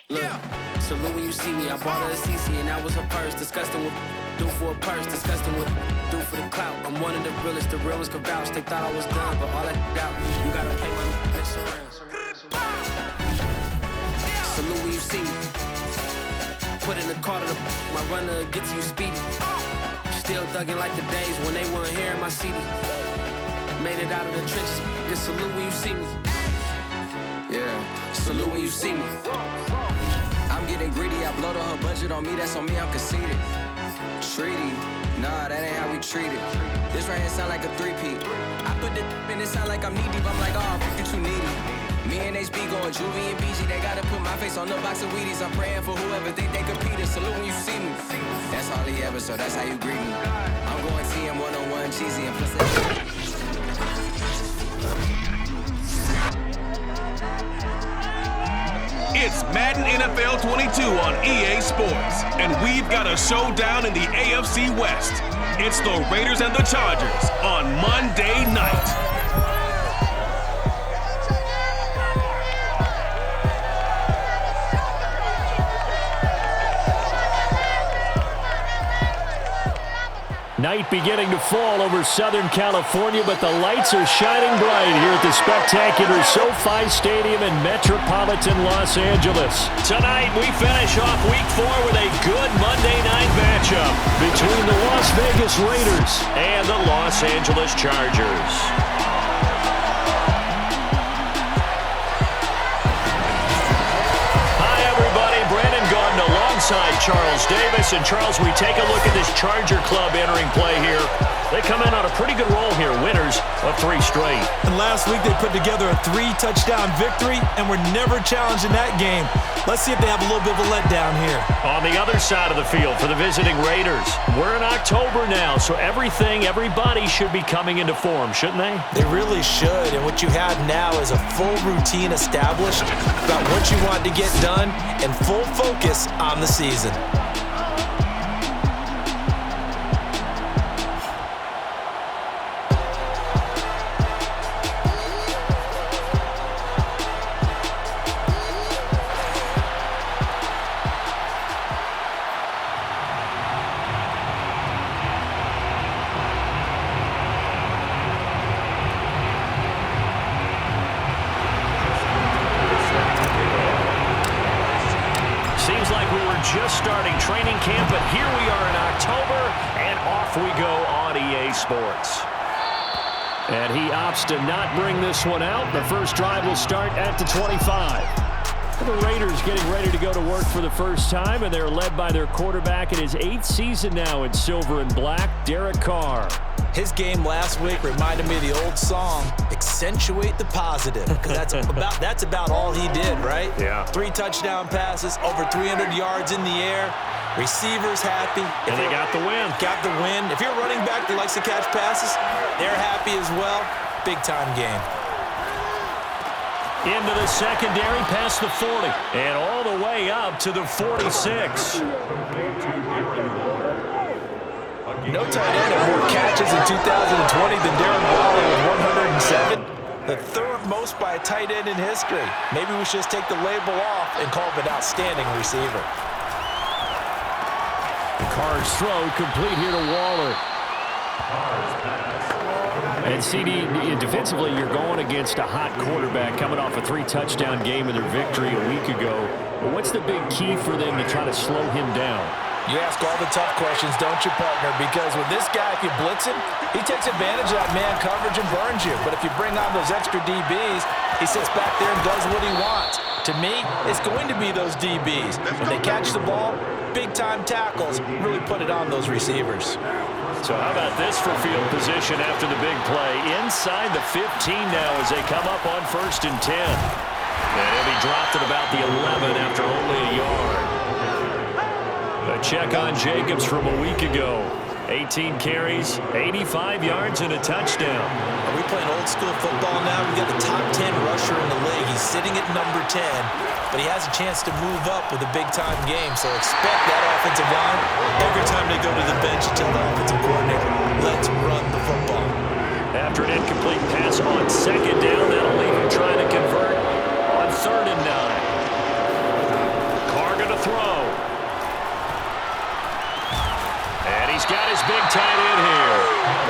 Look, salute when you see me. I bought her a CC and that was her purse. Disgusting what do for a purse. Disgusting what do for the clout. I'm one of the realest. The realest could vouch. They thought I was done, but all that out. You gotta pay my next around. Salute when you see me. Put in the car to my runner gets you speedy. Still thugging like the days when they weren't hearing my CD. Made it out of the trenches. Just salute when you see me. Yeah, salute when you see me. I'm getting greedy, I blowed on her budget on me, that's on me, I'm conceited. Treaty, nah, that ain't how we treat it. This right here sound like a three-peat. I put the in it sound like I'm knee deep, I'm like, oh, you too needy. Me and HB going Juvie and BG, they gotta put my face on no box of Wheaties. I'm praying for whoever think they competed. Salute when you see me. That's all he ever, so that's how you greet me. I'm going TM 101 cheesy and plus It's Madden NFL 22 on EA Sports, and we've got a showdown in the AFC West. It's the Raiders and the Chargers on Monday night. Night beginning to fall over Southern California, but the lights are shining bright here at the spectacular SoFi Stadium in metropolitan Los Angeles. Tonight, we finish off Week 4 with a good Monday night matchup between the Las Vegas Raiders and the Los Angeles Chargers. Alongside Charles Davis. And Charles, we take a look at this Charger club entering play here. They come in on a pretty good roll here, winners of 3 straight. And last week they put together a 3-touchdown victory and were never challenged in that game. Let's see if they have a little bit of a letdown here. On the other side of the field for the visiting Raiders, we're in October now, so everybody should be coming into form, shouldn't they? They really should, and what you have now is a full routine established about what you want to get done and full focus on the season. Just starting training camp, but here we are in October, and off we go on EA Sports. And he opts to not bring this one out. The first drive will start at the 25. The Raiders getting ready to go to work for the first time, and they're led by their quarterback in his 8th season now in silver and black, Derek Carr. His game last week reminded me of the old song, Accentuate the Positive, because that's about all he did, right? Yeah. 3 touchdown passes, over 300 yards in the air, receivers happy. And they got the win. Got the win. If you're a running back that likes to catch passes, they're happy as well. Big-time game. Into the secondary, past the 40, and all the way up to the 46. No tight end had more catches in 2020 than Darren Waller with 107. The 3rd most by a tight end in history. Maybe we should just take the label off and call him an outstanding receiver. Carr's throw complete here to Waller. And CD, defensively, you're going against a hot quarterback coming off a 3-touchdown game in their victory a week ago. But what's the big key for them to try to slow him down? You ask all the tough questions, don't you, partner? Because with this guy, if you blitz him, he takes advantage of that man coverage and burns you. But if you bring on those extra DBs, he sits back there and does what he wants. To me, it's going to be those DBs. When they catch the ball, big-time tackles really put it on those receivers. So how about this for field position after the big play? Inside the 15 now as they come up on 1st and 10. And he'll be dropped at about the 11 after only a yard. A check on Jacobs from a week ago. 18 carries, 85 yards, and a touchdown. Are we playing old school football now? We got the top 10 rusher in the league. He's sitting at number 10, but he has a chance to move up with a big-time game. So expect that offensive line. Every time they go to the bench, tell the offensive coordinator, let's run the football. After an incomplete pass on 2nd down, that'll leave him trying to convert on 3rd and 9. big tight end here.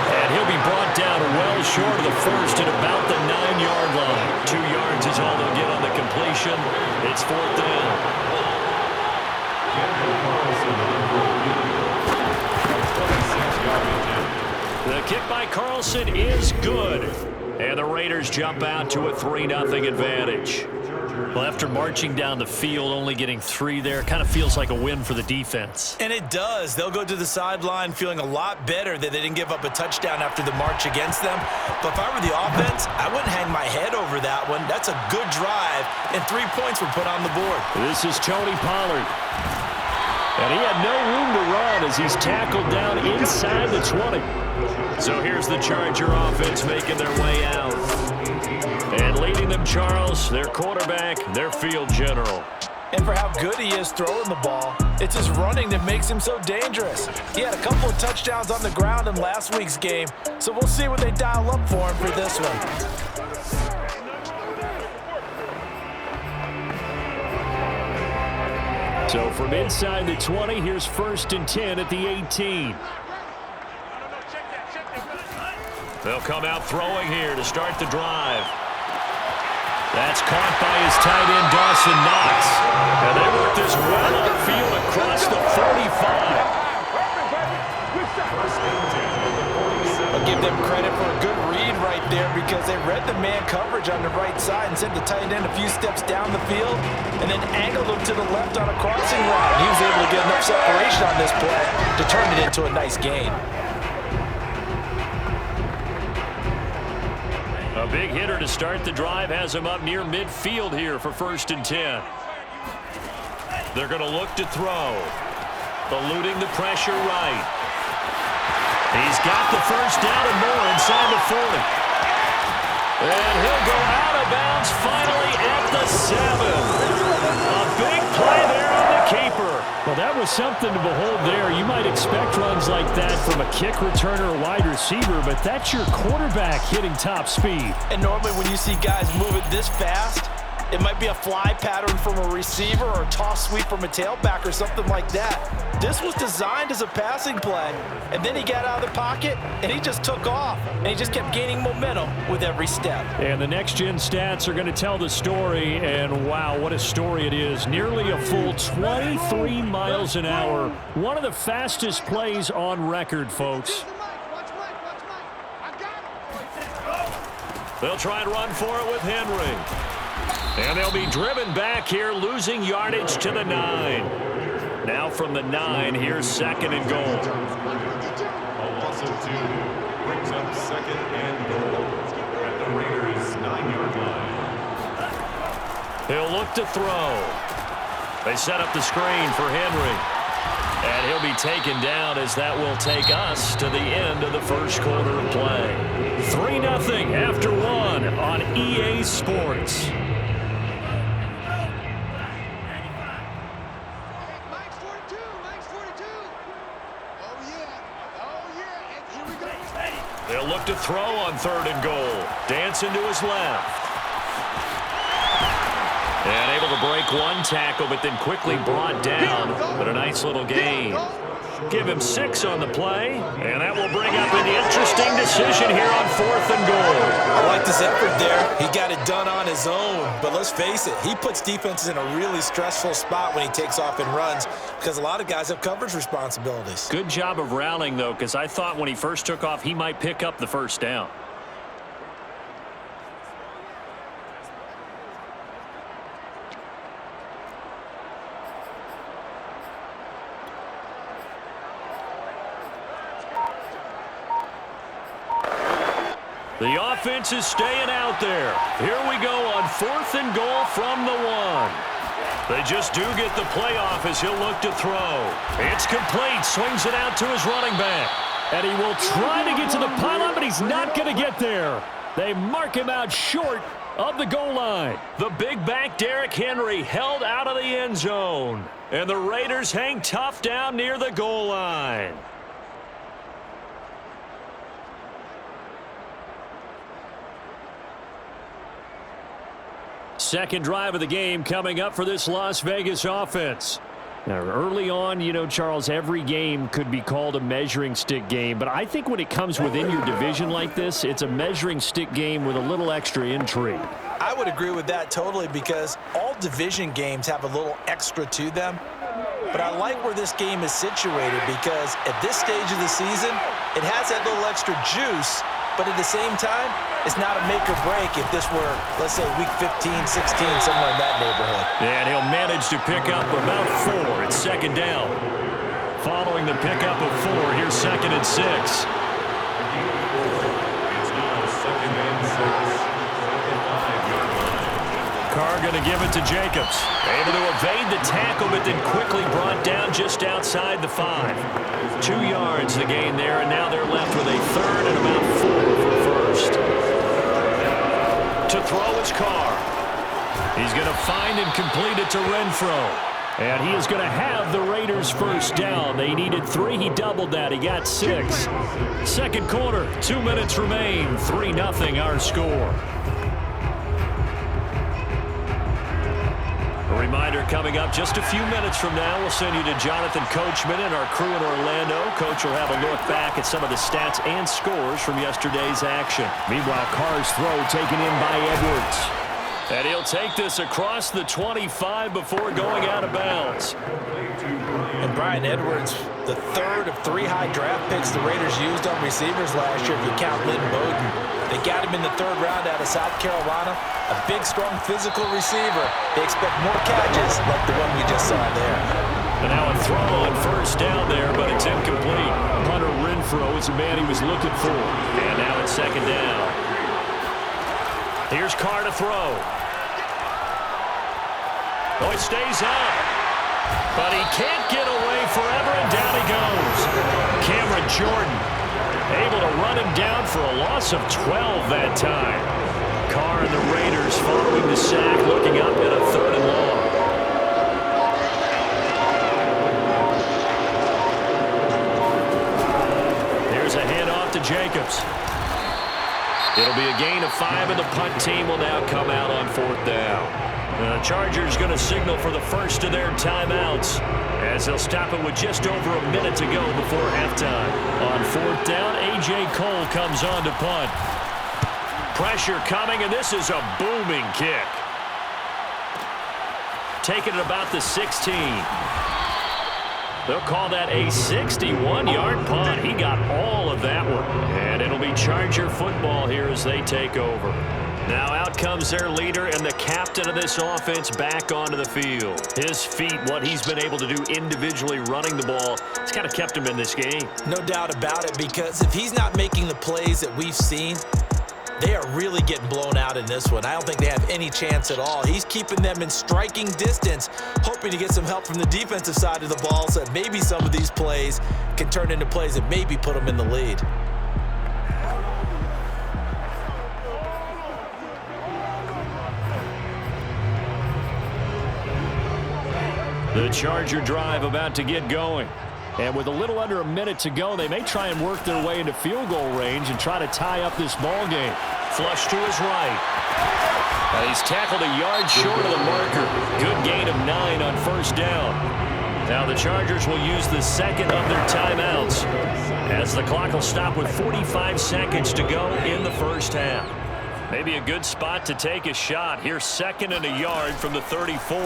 And he'll be brought down well short of the first at about the 9-yard line. 2 yards is all they'll get on the completion. It's 4th down. The kick by Carlson is good. And the Raiders jump out to a 3-0 advantage. Well, after marching down the field, only getting 3 there, kind of feels like a win for the defense. And it does. They'll go to the sideline feeling a lot better that they didn't give up a touchdown after the march against them. But if I were the offense, I wouldn't hang my head over that one. That's a good drive, and 3 points were put on the board. This is Tony Pollard. And he had no room to run as he's tackled down inside the 20. So here's the Charger offense making their way out. And leading them, Charles, their quarterback, their field general. And for how good he is throwing the ball, it's his running that makes him so dangerous. He had a couple of touchdowns on the ground in last week's game, so we'll see what they dial up for him for this one. So from inside the 20, here's 1st and 10 at the 18. They'll come out throwing here to start the drive. That's caught by his tight end, Dawson Knox. And they work this well upfield across the 45. I'll give them credit for a good read right there because they read the man coverage on the right side and sent the tight end a few steps down the field and then angled him to the left on a crossing route. He was able to get enough separation on this play to turn it into a nice gain. A big hitter to start the drive has him up near midfield here for 1st and 10. They're going to look to throw. Eluding the pressure right. He's got the first down and more inside the 40. And he'll go out of bounds finally at the 7. A big play there on the keeper. Well, that was something to behold there. You might expect runs like that from a kick returner or wide receiver, but that's your quarterback hitting top speed. And normally when you see guys moving this fast, it might be a fly pattern from a receiver or a toss sweep from a tailback or something like that. This was designed as a passing play, and then he got out of the pocket, and he just took off, and he just kept gaining momentum with every step. And the next-gen stats are going to tell the story, and wow, what a story it is. Nearly a full 23 miles an hour. One of the fastest plays on record, folks. They'll try and run for it with Henry. And they'll be driven back here, losing yardage to the 9. Now from the 9, here's 2nd and goal. Also 2 brings up 2nd and goal at the Raiders' 9-yard line. He'll look to throw. They set up the screen for Henry. And he'll be taken down as that will take us to the end of the first quarter of play. 3-0 after 1 on EA Sports. They'll look to throw on 3rd and goal. Dancing to his left. And able to break one tackle, but then quickly brought down. But a nice little gain. Give him 6 on the play. And that will bring up an interesting decision here on 4th and goal. I like this effort there. He got it done on his own. But let's face it, he puts defenses in a really stressful spot when he takes off and runs because a lot of guys have coverage responsibilities. Good job of rallying, though, because I thought when he first took off, he might pick up the first down. The offense is staying out there. Here we go on 4th and goal from the 1. They just do get the playoff as he'll look to throw. It's complete. Swings it out to his running back. And he will try to get to the pylon, but he's not going to get there. They mark him out short of the goal line. The big back, Derrick Henry, held out of the end zone. And the Raiders hang tough down near the goal line. Second drive of the game coming up for this Las Vegas offense. Now, early on, you know, Charles, every game could be called a measuring stick game. But I think when it comes within your division like this, it's a measuring stick game with a little extra intrigue. I would agree with that totally because all division games have a little extra to them. But I like where this game is situated because at this stage of the season, it has that little extra juice. But at the same time, it's not a make or break if this were, let's say, week 15, 16, somewhere in that neighborhood. And he'll manage to pick up about 4. It's second down. Following the pickup of 4, here's 2nd and 6. It's now 2nd and 6. Carr going to give it to Jacobs. Able to evade the tackle, but then quickly brought down just outside the 5. 2 yards the gain there, and now they're left with a 3rd and about 4 for first. To throw is Carr. He's going to find and complete it to Renfro. And he is going to have the Raiders first down. They needed 3. He doubled that. He got 6. Second quarter, 2 minutes remain. 3-0 our score. A reminder coming up just a few minutes from now. We'll send you to Jonathan Coachman and our crew in Orlando. Coach will have a look back at some of the stats and scores from yesterday's action. Meanwhile, Carr's throw taken in by Edwards. And he'll take this across the 25 before going out of bounds. And Brian Edwards, the 3rd of 3 high draft picks the Raiders used on receivers last year, if you count Lynn Bowden. They got him in the 3rd round out of South Carolina. A big, strong, physical receiver. They expect more catches like the one we just saw there. And now a throw on first down there, but it's incomplete. Hunter Renfro is the man he was looking for. And now it's 2nd down. Here's Carr to throw. Oh, he stays up. But he can't get away forever, and down he goes. Cameron Jordan able to run him down for a loss of 12 that time. Carr and the Raiders following the sack, looking up at a 3rd and long. Here's a handoff to Jacobs. It'll be a gain of 5, and the punt team will now come out on 4th down. The Chargers going to signal for the first of their timeouts as they'll stop it with just over a minute to go before halftime. On 4th down, A.J. Cole comes on to punt. Pressure coming, and this is a booming kick. Taking it about the 16. They'll call that a 61-yard punt. He got all of that one. And it'll be Charger football here as they take over. Now out comes their leader and the captain of this offense back onto the field. His feet, what he's been able to do individually running the ball, it's kind of kept him in this game. No doubt about it, because if he's not making the plays that we've seen, they are really getting blown out in this one. I don't think they have any chance at all. He's keeping them in striking distance, hoping to get some help from the defensive side of the ball so that maybe some of these plays can turn into plays that maybe put them in the lead. The Charger drive about to get going. And with a little under a minute to go, they may try and work their way into field goal range and try to tie up this ball game. Flush to his right. He's tackled a yard short of the marker. Good gain of 9 on first down. Now the Chargers will use the 2nd of their timeouts as the clock will stop with 45 seconds to go in the first half. Maybe a good spot to take a shot. Here's 2nd and a yard from the 34.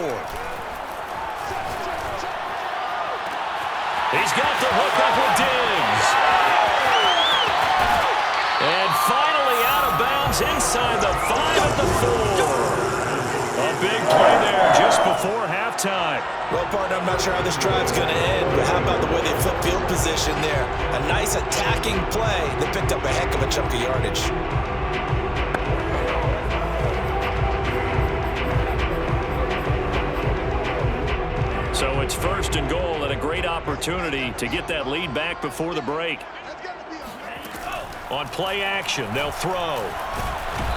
He's got the hook up with Diggs. And finally out of bounds inside the 5 at the 4. A big play there just before halftime. Well, partner, I'm not sure how this drive's going to end, but how about the way they flip field position there? A nice attacking play that picked up a heck of a chunk of yardage. So it's 1st and goal and a great opportunity to get that lead back before the break. On play action, they'll throw.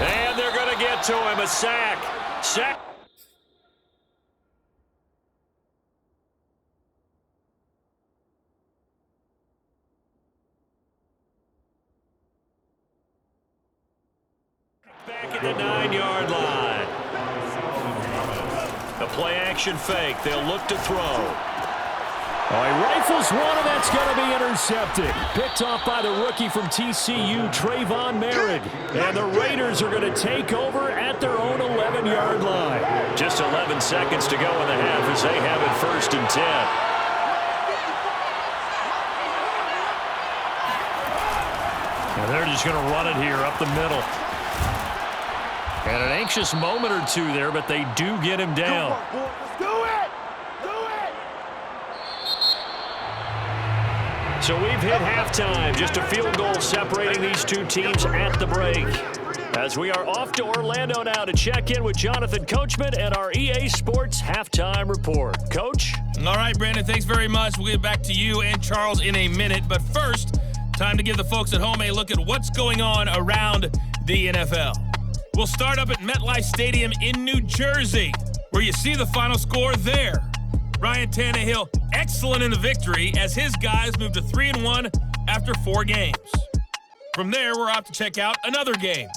And they're going to get to him. A sack. Sack. Back at the 9-yard line. A play-action fake. They'll look to throw. Oh, he rifles one, and that's going to be intercepted. Picked off by the rookie from TCU, Trayvon Merritt. And the Raiders are going to take over at their own 11-yard line. Just 11 seconds to go in the half as they have it 1st and 10. And they're just going to run it here up the middle. And an anxious moment or two there, but they do get him down. So we've hit halftime. Just a field goal separating these two teams at the break. As we are off to Orlando now to check in with Jonathan Coachman and our EA Sports Halftime Report. Coach? All right, Brandon, thanks very much. We'll get back to you and Charles in a minute. But first, time to give the folks at home a look at what's going on around the NFL. We'll start up at MetLife Stadium in New Jersey, where you see the final score there. Ryan Tannehill, excellent in the victory as his guys moved to 3-1 after 4 games. From there, we're off to check out another game.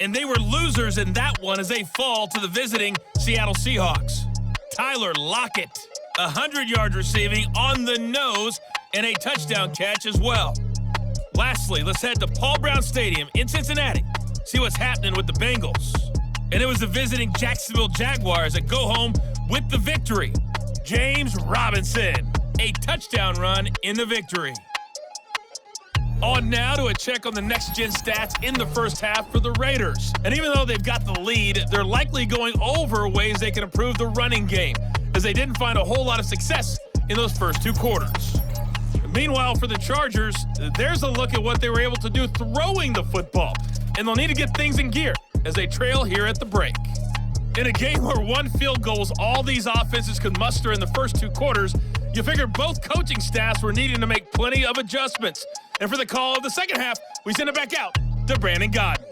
And they were losers in that one as they fall to the visiting Seattle Seahawks. Tyler Lockett, 100 yards receiving on the nose and a touchdown catch as well. Lastly, let's head to Paul Brown Stadium in Cincinnati. See what's happening with the Bengals. And it was the visiting Jacksonville Jaguars that go home with the victory. James Robinson, a touchdown run in the victory. On now to a check on the next-gen stats in the first half for the Raiders. And even though they've got the lead, they're likely going over ways they can improve the running game, as they didn't find a whole lot of success in those first 2 quarters. Meanwhile, for the Chargers, there's a look at what they were able to do throwing the football, and they'll need to get things in gear as they trail here at the break. In a game where 1 field goal was all these offenses could muster in the first 2 quarters, you figure both coaching staffs were needing to make plenty of adjustments. And for the call of the second half, we send it back out to Brandon Godden.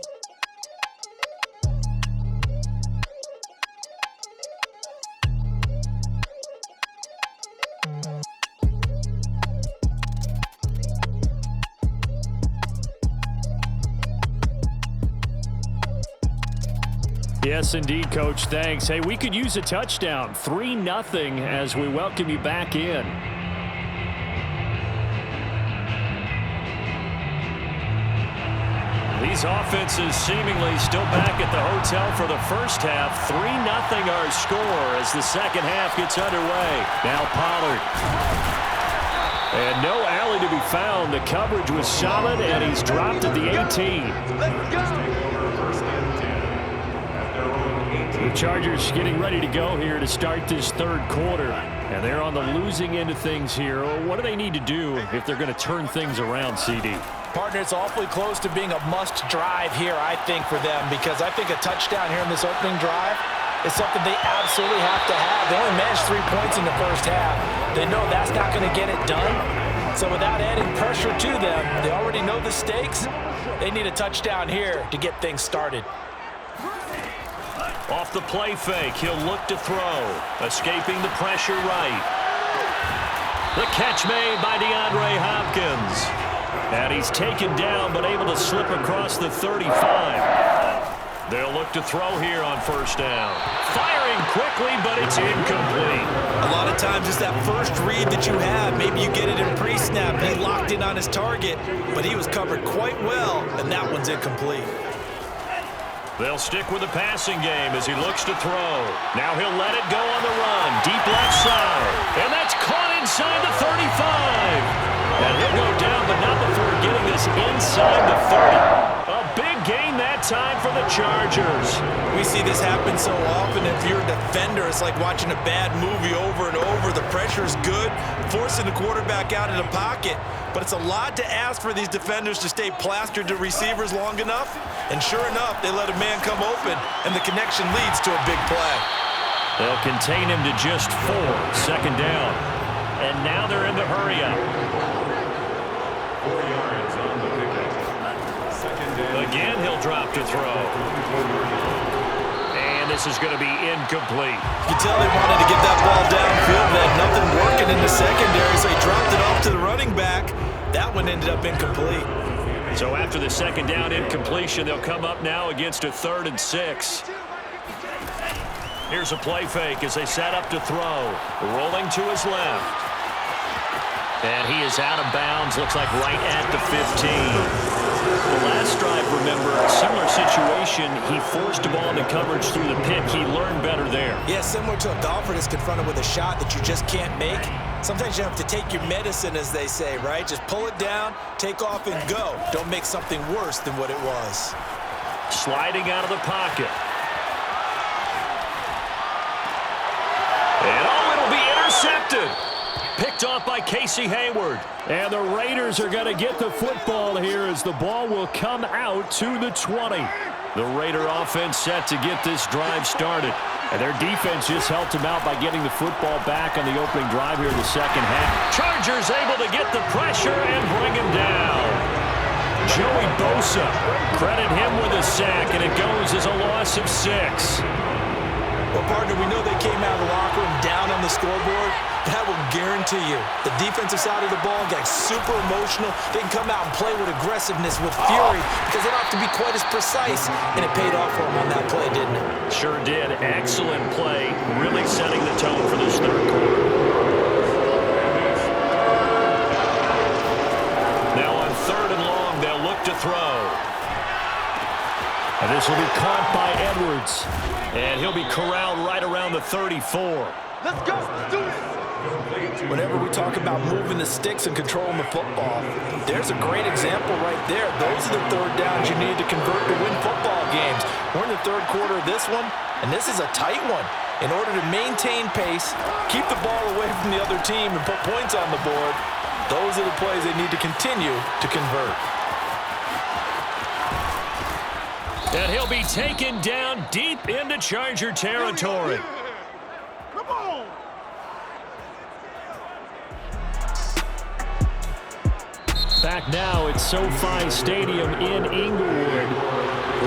Yes, indeed, Coach. Thanks. Hey, we could use a touchdown. 3-0 as we welcome you back in. These offenses seemingly still back at the hotel for the first half. 3-0 our score as the second half gets underway. Now Pollard. And no alley to be found. The coverage was solid, and he's dropped at the 18. Let's go. The Chargers getting ready to go here to start this third quarter. And they're on the losing end of things here. What do they need to do if they're going to turn things around, CD? Partner, it's awfully close to being a must-drive here, I think, for them, because I think a touchdown here in this opening drive is something they absolutely have to have. They only managed 3 points in the first half. They know that's not going to get it done. So without adding pressure to them, they already know the stakes. They need a touchdown here to get things started. Off the play fake, he'll look to throw. Escaping the pressure right. The catch made by DeAndre Hopkins. And he's taken down, but able to slip across the 35. They'll look to throw here on first down. Firing quickly, but it's incomplete. A lot of times it's that first read that you have. Maybe you get it in pre-snap. He locked in on his target, but he was covered quite well, and that one's incomplete. They'll stick with the passing game as he looks to throw. Now he'll let it go on the run. Deep left side. And that's caught inside the 35. And he'll go down, but not before getting this inside the 30. A big gain that time for the Chargers. We see this happen so often. If you're a defender, it's like watching a bad movie over and over. The pressure's good, forcing the quarterback out of the pocket. But it's a lot to ask for these defenders to stay plastered to receivers long enough. And sure enough, they let a man come open, and the connection leads to a big play. They'll contain him to just 4. Second down. And now they're in the hurry-up. 4 yards on the pickup. Second down. Again, he'll drop to throw. And this is going to be incomplete. You tell they wanted to get that ball downfield. They had nothing working in the secondary, so he dropped it off to the running back. That one ended up incomplete. So after the second down incompletion, they'll come up now against a 3rd and 6. Here's a play fake as they set up to throw. Rolling to his left. And he is out of bounds, looks like right at the 15. The last drive, remember, a similar situation. He forced a ball into coverage through the pick. He learned better there. Yeah, similar to a golfer that's confronted with a shot that you just can't make. Sometimes you have to take your medicine, as they say, right? Just pull it down, take off, and go. Don't make something worse than what it was. Sliding out of the pocket. And it'll be intercepted. Picked off by Casey Hayward. And the Raiders are going to get the football here as the ball will come out to the 20. The Raider offense set to get this drive started. And their defense just helped them out by getting the football back on the opening drive here in the second half. Chargers able to get the pressure and bring him down. Joey Bosa, credit him with a sack, and it goes as a loss of 6. Well, partner, we know they came out of the locker room down on the scoreboard. That will guarantee you the defensive side of the ball got super emotional. They can come out and play with aggressiveness, with fury, because they don't have to be quite as precise. And it paid off for them on that play, didn't it? Sure did. Excellent play, really setting the tone for this third quarter. Now on 3rd and long, they'll look to throw. And this will be caught by Edwards. And he'll be corralled right around the 34. Let's go. Do it. Whenever we talk about moving the sticks and controlling the football, there's a great example right there. Those are the third downs you need to convert to win football games. We're in the third quarter of this one, and this is a tight one. In order to maintain pace, keep the ball away from the other team, and put points on the board, those are the plays they need to continue to convert. And he'll be taken down deep into Charger territory. Come on. Back now at SoFi Stadium in Inglewood.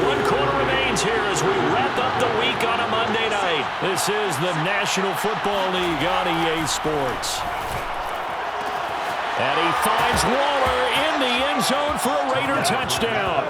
1 quarter remains here as we wrap up the week on a Monday night. This is the National Football League on EA Sports. And he finds Waller in the end zone for a Raider touchdown.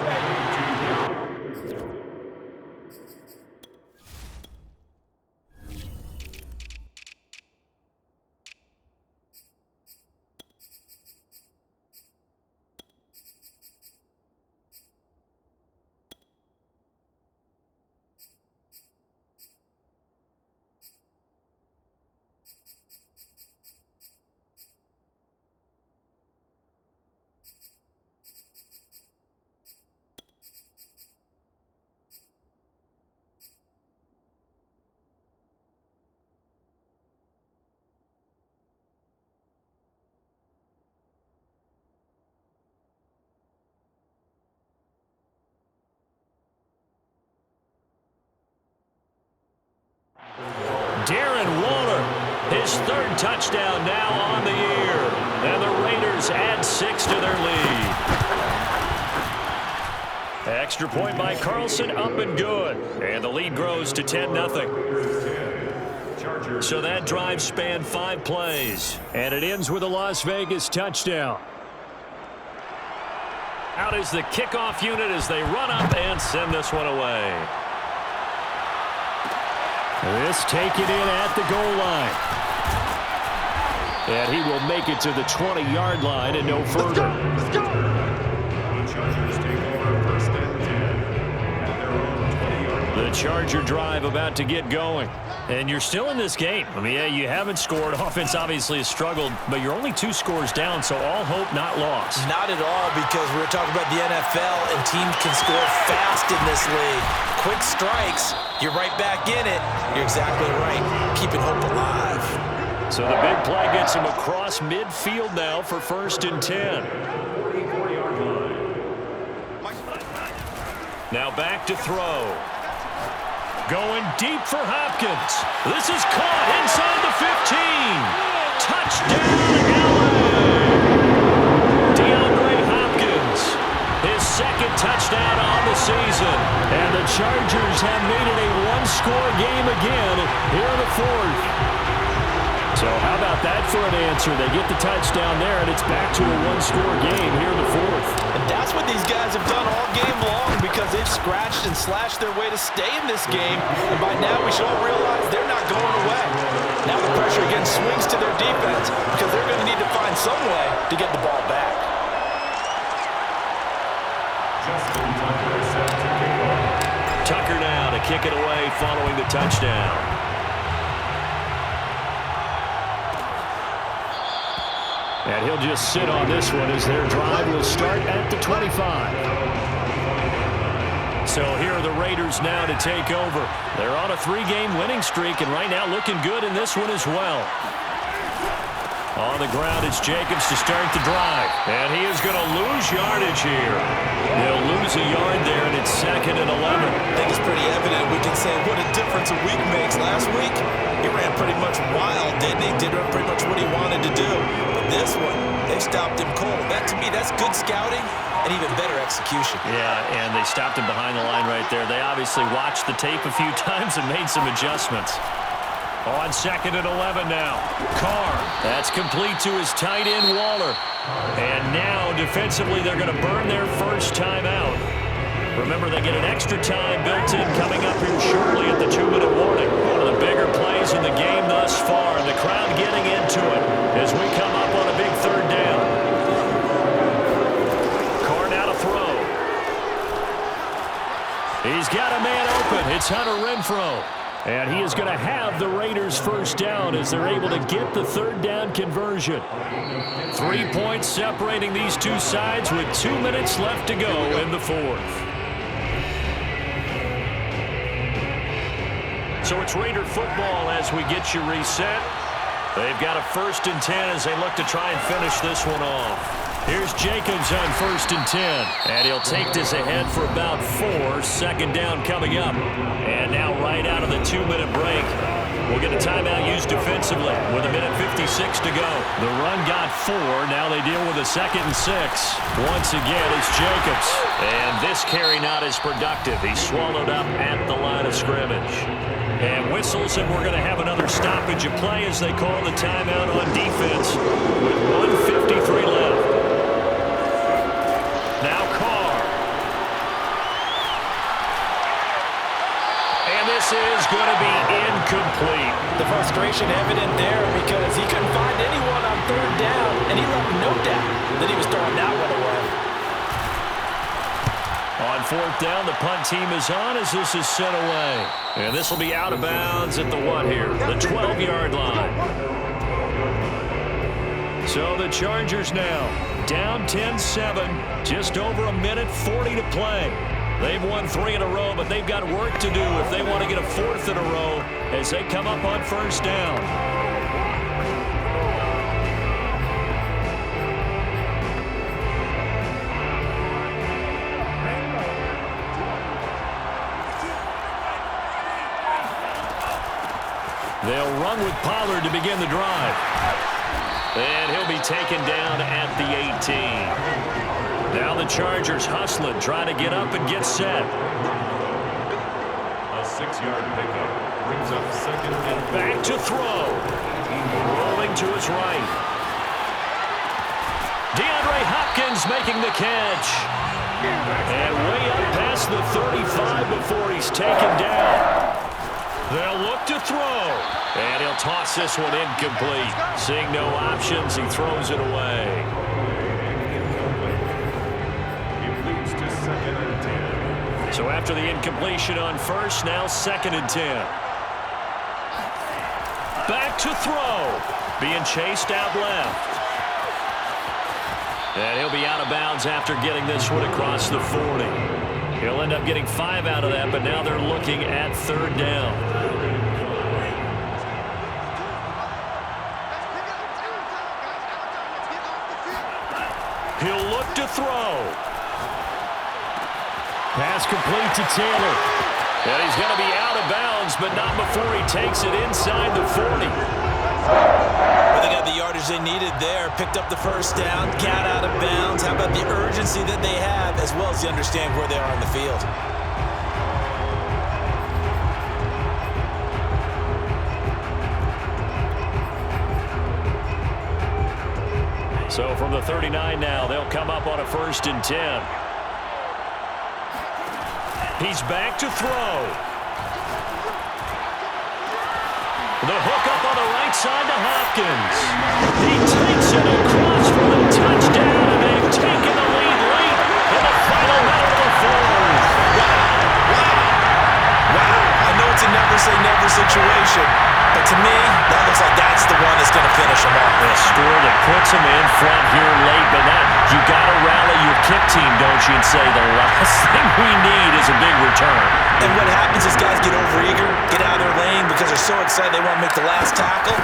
His 3rd touchdown now on the year. And the Raiders add 6 to their lead. Extra point by Carlson, up and good. And the lead grows to 10-0. So that drive spanned 5 plays. And it ends with a Las Vegas touchdown. Out is the kickoff unit as they run up and send this one away. This taken in at the goal line. And he will make it to the 20-yard line and no further. Let's go. The Chargers take over 1st and 10 at their own 20-yard line. The Charger drive about to get going. And you're still in this game. I mean, yeah, you haven't scored. Offense obviously has struggled, but you're only 2 scores down, so all hope not lost. Not at all, because we're talking about the NFL, and teams can score fast in this league. Quick strikes, you're right back in it. You're exactly right. Keeping hope alive. So the big play gets him across midfield now for 1st and 10. Now back to throw. Going deep for Hopkins. This is caught inside the 15. Touchdown, LA. DeAndre Hopkins. His 2nd touchdown on the season. And the Chargers have made it a 1-score game again here in the 4th. So how about that for an answer? They get the touchdown there, and it's back to a 1-score game here in the 4th. And that's what these guys have done all game long, because they've scratched and slashed their way to stay in this game. And by now, we should all realize they're not going away. Now the pressure again swings to their defense, because they're going to need to find some way following the touchdown. And he'll just sit on this one as their drive will start at the 25. So here are the Raiders now to take over. They're on a 3-game winning streak, and right now looking good in this one as well. On the ground, it's Jacobs to start the drive. And he is going to lose yardage here. They'll lose a yard there, and it's 2nd and 11. I think it's pretty evident. We can say what a difference a week makes. Last week, he ran pretty much wild, didn't he? Did pretty much what he wanted to do. But this one, they stopped him cold. That, to me, that's good scouting and even better execution. Yeah, and they stopped him behind the line right there. They obviously watched the tape a few times and made some adjustments. On 2nd and 11 now. Carr. That's complete to his tight end, Waller. And now, defensively, they're going to burn their first time out. Remember, they get an extra time built in coming up here shortly at the 2-minute warning. One of the bigger plays in the game thus far, and the crowd getting into it as we come up on a big 3rd down. Carr now to throw. He's got a man open. It's Hunter Renfrow. And he is going to have the Raiders first down as they're able to get the 3rd down conversion. 3 points separating these two sides with 2 minutes left to go in the 4th. So it's Raider football as we get you reset. They've got a 1st and 10 as they look to try and finish this one off. Here's Jacobs on 1st and 10. And he'll take this ahead for about 4. 2nd down coming up. And now right out of the 2-minute break, we'll get a timeout used defensively with 1:56 to go. The run got 4. Now they deal with a 2nd and 6. Once again, it's Jacobs. And this carry not as productive. He's swallowed up at the line of scrimmage. And whistles, and we're going to have another stoppage of play as they call the timeout on defense with 1:53 left. Now Carr. And this is going to be incomplete. The frustration evident there because he couldn't find anyone on 3rd down, and he left no doubt that he was throwing that one away. On 4th down, the punt team is on as this is sent away. And this will be out of bounds at the what here? The 12-yard line. So the Chargers now down 10-7, just over 1:40 to play. They've won 3 in a row, but they've got work to do if they want to get a 4th in a row as they come up on 1st down. They'll run with Pollard to begin the drive. And he'll be taken down at the 18. Now the Chargers hustling, trying to get up and get set. A 6-yard pickup brings up 2nd and back to throw. Rolling to his right. DeAndre Hopkins making the catch. And way up past the 35 before he's taken down. They'll look to throw. And he'll toss this one incomplete. Seeing no options, he throws it away. it leads to 2nd and 10. So after the incompletion on 1st, now 2nd and 10. Back to throw. Being chased out left. And he'll be out of bounds after getting this one across the 40. He'll end up getting 5 out of that, but now they're looking at 3rd down. He'll look to throw. Pass complete to Taylor. And he's going to be out of bounds, but not before he takes it inside the 40. But they got the yardage they needed there. Picked up the 1st down, got out of bounds. How about the urgency that they have, as well as they understand where they are on the field? So from the 39 now, they'll come up on a 1st and 10. He's back to throw. The hook up on the right side to Hopkins. He takes it across for the touchdown, and they've taken the lead late in the final minute of the 4th. Wow. I know it's a situation. But to me, that looks like that's the one that's going to finish him off. A score that puts him in front here late, but you got to rally your kick team, don't you, and say the last thing we need is a big return. And what happens is guys get overeager, get out of their lane because they're so excited they want to make the last tackle.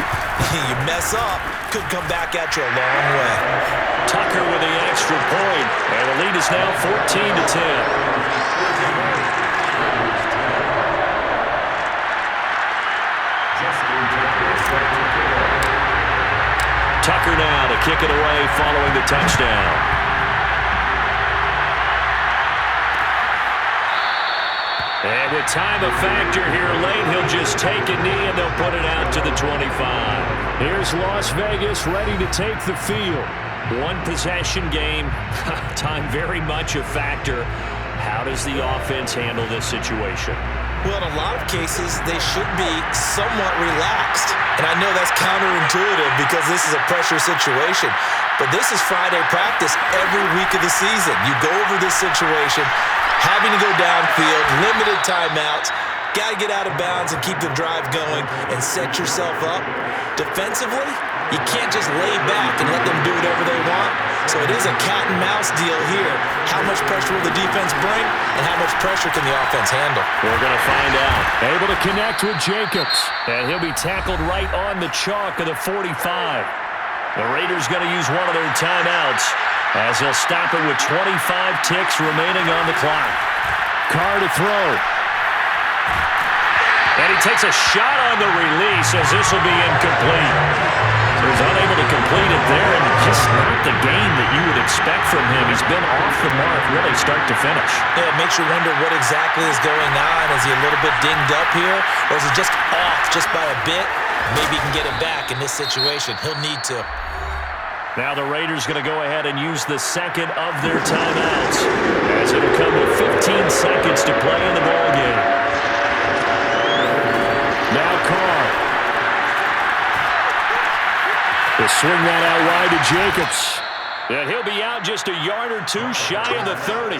You mess up, could come back at you a long way. Tucker with the extra point, and the lead is now 14-10. Tucker now to kick it away following the touchdown. And with time a factor here late, he'll just take a knee and they'll put it out to the 25. Here's Las Vegas ready to take the field. One possession game, time very much a factor. How does the offense handle this situation? Well, in a lot of cases, they should be somewhat relaxed. And I know that's counterintuitive because this is a pressure situation. But this is Friday practice every week of the season. You go over this situation, having to go downfield, limited timeouts, got to get out of bounds and keep the drive going and set yourself up. Defensively, you can't just lay back and let them do whatever they want. So it is a cat and mouse deal here. How much pressure will the defense bring and how much pressure can the offense handle? We're going to find out. Able to connect with Jacobs. And he'll be tackled right on the chalk of the 45. The Raiders going to use one of their timeouts as they'll stop it with 25 ticks remaining on the clock. Carr to throw. And he takes a shot on the release as this will be incomplete. So he's unable to complete it there, and just not the game that you would expect from him. He's been off the mark really start to finish. Yeah, it makes you wonder what exactly is going on. Is he a little bit dinged up here, or is he just off just by a bit? Maybe he can get it back in this situation. He'll need to. Now the Raiders going to go ahead and use the second of their timeouts as it'll come with 15 seconds to play in the ballgame. Now Carr. He'll swing that out wide to Jacobs. And he'll be out just a yard or two shy of the 30.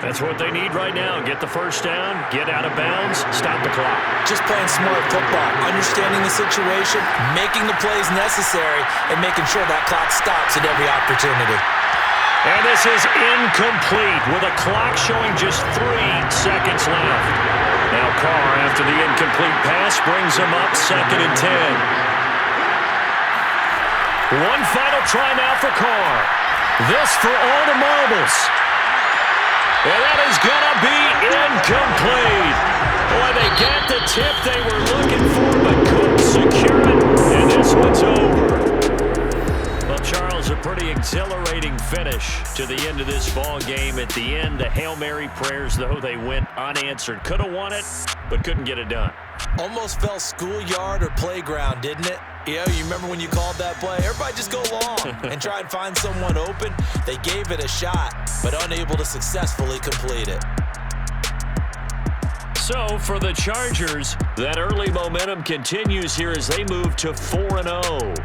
That's what they need right now. Get the first down, get out of bounds, stop the clock. Just playing smart football, understanding the situation, making the plays necessary, and making sure that clock stops at every opportunity. And this is incomplete with a clock showing just 3 seconds left. Now Carr, after the incomplete pass, brings him up 2nd and 10. One final try now for Carr. This for all the marbles. And that is going to be incomplete. Boy, they got the tip they were looking for but couldn't secure it. And this one's over. Well, Charles, a pretty exhilarating finish to the end of this ball game. At the end, the Hail Mary prayers, though, they went unanswered. Could have won it, but couldn't get it done. Almost felt schoolyard or playground, didn't it? Yeah, you remember when you called that play? Everybody just go long and try and find someone open. They gave it a shot, but unable to successfully complete it. So for the Chargers, that early momentum continues here as they move to 4-0.